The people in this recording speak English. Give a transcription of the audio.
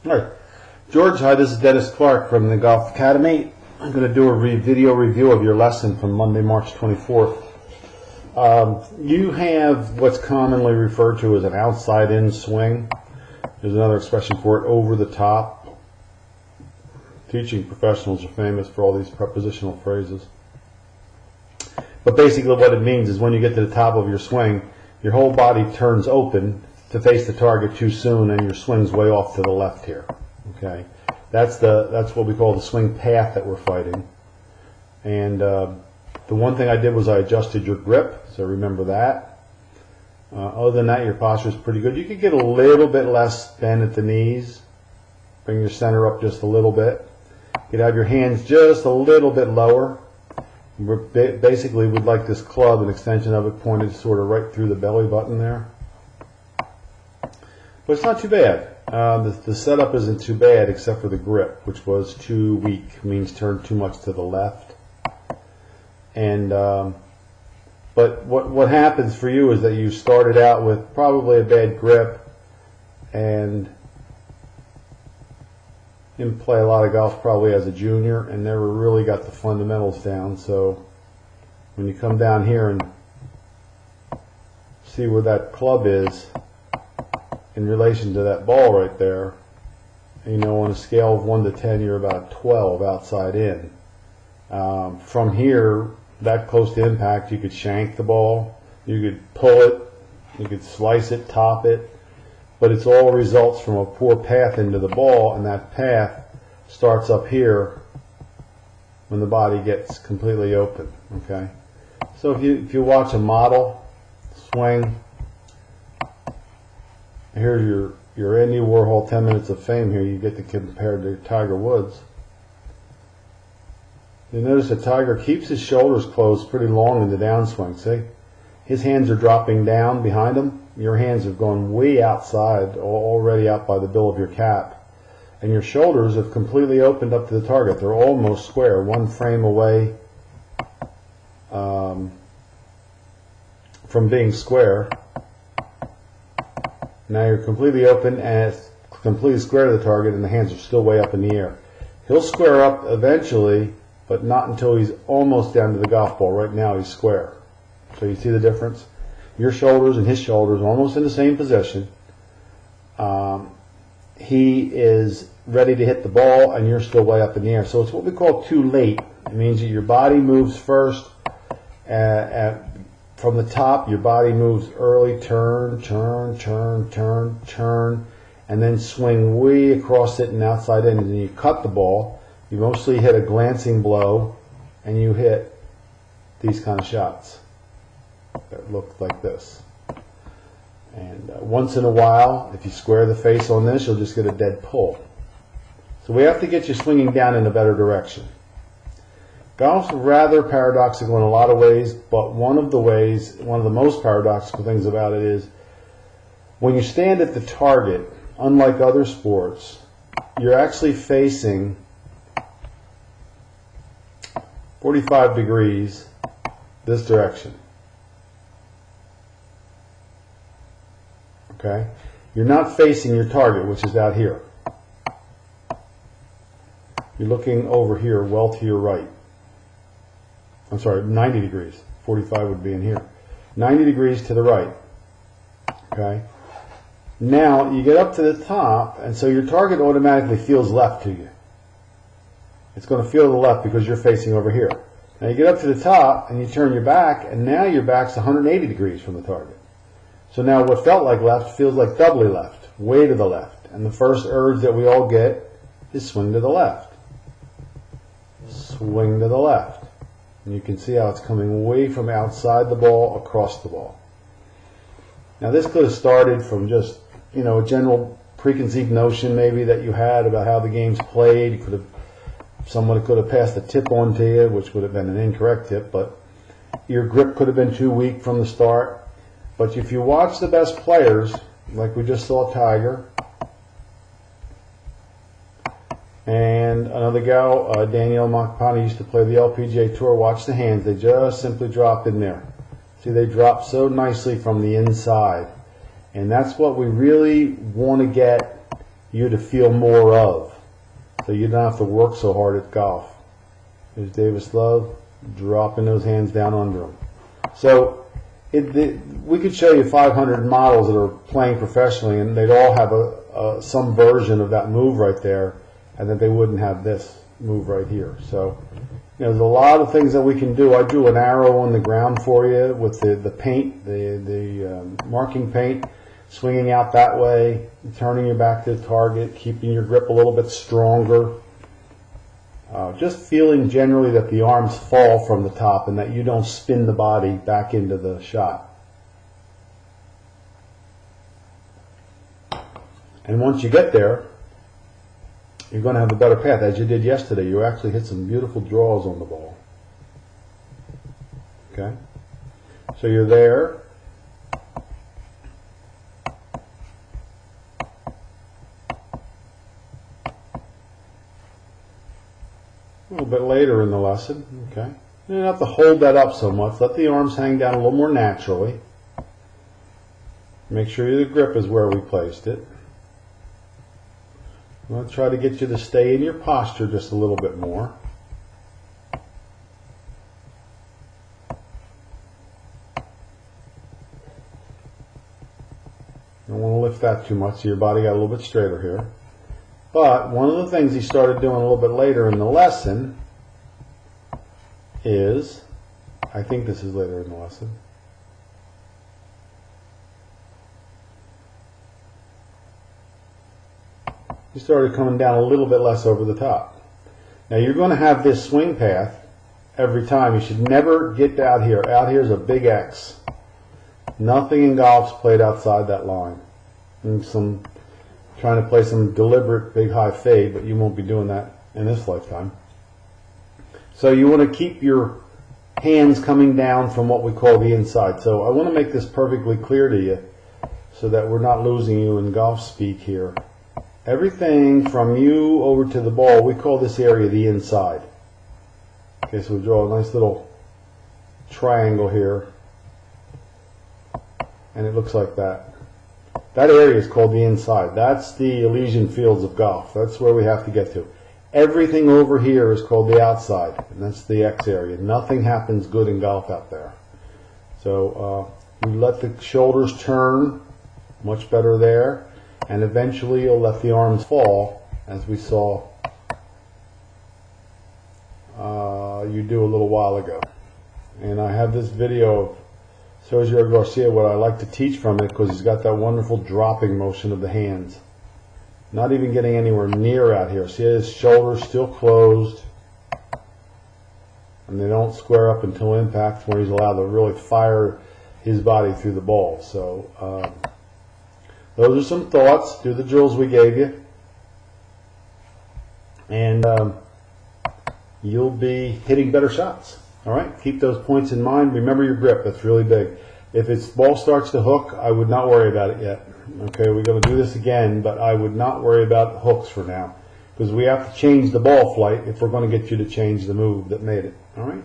All right, George, hi, this is Dennis Clark from the Golf Academy. I'm going to do a video review of your lesson from Monday, March 24th. You have what's commonly referred to as an outside-in swing. There's another expression for it, over the top. Teaching professionals are famous for all these prepositional phrases. But basically what it means is when you get to the top of your swing, your whole body turns open to face the target too soon, and your swing's way off to the left here. Okay, that's what we call the swing path that we're fighting. And the one thing I did was I adjusted your grip, so remember that. Other than that, your posture is pretty good. You could get a little bit less bend at the knees. Bring your center up just a little bit. You could have your hands just a little bit lower. Basically, we'd like this club, an extension of it, pointed sort of right through the belly button there. But it's not too bad. The setup isn't too bad except for the grip, which was too weak, means turn too much to the left. And but what happens for you is that you started out with probably a bad grip, and didn't play a lot of golf probably as a junior and never really got the fundamentals down. So when you come down here and see where that club is in relation to that ball right there, you know, on a scale of 1 to 10, you're about 12 outside in. From here, that close to impact, you could shank the ball, you could pull it, you could slice it, top it, but it's all results from a poor path into the ball, and that path starts up here when the body gets completely open. Okay, so if you watch a model swing, here's your Andy Warhol 10 minutes of fame here, you get to compare to Tiger Woods. You notice that Tiger keeps his shoulders closed pretty long in the downswing. See? His hands are dropping down behind him. Your hands have gone way outside, already out by the bill of your cap. And your shoulders have completely opened up to the target. They're almost square, one frame away from being square. Now you're completely open and it's completely square to the target, and the hands are still way up in the air. He'll square up eventually, but not until he's almost down to the golf ball. Right now he's square. So you see the difference? Your shoulders and his shoulders are almost in the same position. He is ready to hit the ball and you're still way up in the air. So it's what we call too late. It means that your body moves first. From the top, your body moves early, turn, turn, turn, turn, turn, and then swing way across it and outside in. And then you cut the ball. You mostly hit a glancing blow, and you hit these kind of shots that look like this. And once in a while, if you square the face on this, you'll just get a dead pull. So we have to get you swinging down in a better direction. Golf's rather paradoxical in a lot of ways, but one of the most paradoxical things about it is when you stand at the target, unlike other sports, you're actually facing 45 degrees this direction. Okay? You're not facing your target, which is out here. You're looking over here, well to your right. I'm sorry, 90 degrees. 45 would be in here. 90 degrees to the right. Okay? Now, you get up to the top, and so your target automatically feels left to you. It's going to feel to the left because you're facing over here. Now you get up to the top, and you turn your back, and now your back's 180 degrees from the target. So now what felt like left feels like doubly left, way to the left. And the first urge that we all get is swing to the left. Swing to the left. And you can see how it's coming way from outside the ball across the ball. Now this could have started from just, you know, a general preconceived notion maybe that you had about how the game's played. Someone could have passed a tip on to you, which would have been an incorrect tip, but your grip could have been too weak from the start. But if you watch the best players, like we just saw Tiger, and another gal, Danielle Makpani, used to play the LPGA Tour, watch the hands. They just simply drop in there. See, they drop so nicely from the inside. And that's what we really want to get you to feel more of, so you don't have to work so hard at golf. There's Davis Love dropping those hands down under him. So we could show you 500 models that are playing professionally, and they'd all have some version of that move right there, and then they wouldn't have this move right here. So there's a lot of things that we can do. I drew an arrow on the ground for you with the paint, the marking paint, swinging out that way, turning your back to the target, keeping your grip a little bit stronger. Just feeling generally that the arms fall from the top and that you don't spin the body back into the shot. And once you get there, you're going to have a better path. As you did yesterday, you actually hit some beautiful draws on the ball. Okay? So you're there. A little bit later in the lesson. Okay? You don't have to hold that up so much. Let the arms hang down a little more naturally. Make sure the grip is where we placed it. I'm going to try to get you to stay in your posture just a little bit more. Don't want to lift that too much so your body got a little bit straighter here. But one of the things he started doing a little bit later in the lesson is, I think this is later in the lesson, he started coming down a little bit less over the top. Now you're going to have this swing path every time. You should never get out here. Out here is a big X. Nothing in golf's played outside that line. And trying to play some deliberate big high fade, but you won't be doing that in this lifetime. So you want to keep your hands coming down from what we call the inside. So I want to make this perfectly clear to you so that we're not losing you in golf speak here. Everything from you over to the ball, we call this area the inside. Okay, so we'll draw a nice little triangle here, and it looks like that. That area is called the inside. That's the Elysian Fields of golf. That's where we have to get to. Everything over here is called the outside, and that's the X area. Nothing happens good in golf out there. So we let the shoulders turn, much better there, and eventually you'll let the arms fall, as we saw you do a little while ago. And I have this video of Sergio Garcia, what I like to teach from it, because he's got that wonderful dropping motion of the hands. Not even getting anywhere near out here. See his shoulders still closed, and they don't square up until impact, where he's allowed to really fire his body through the ball. So those are some thoughts. Do the drills we gave you, and you'll be hitting better shots. All right, keep those points in mind. Remember your grip. That's really big. If its ball starts to hook, I would not worry about it yet. Okay, we're going to do this again, but I would not worry about hooks for now, because we have to change the ball flight if we're going to get you to change the move that made it. All right.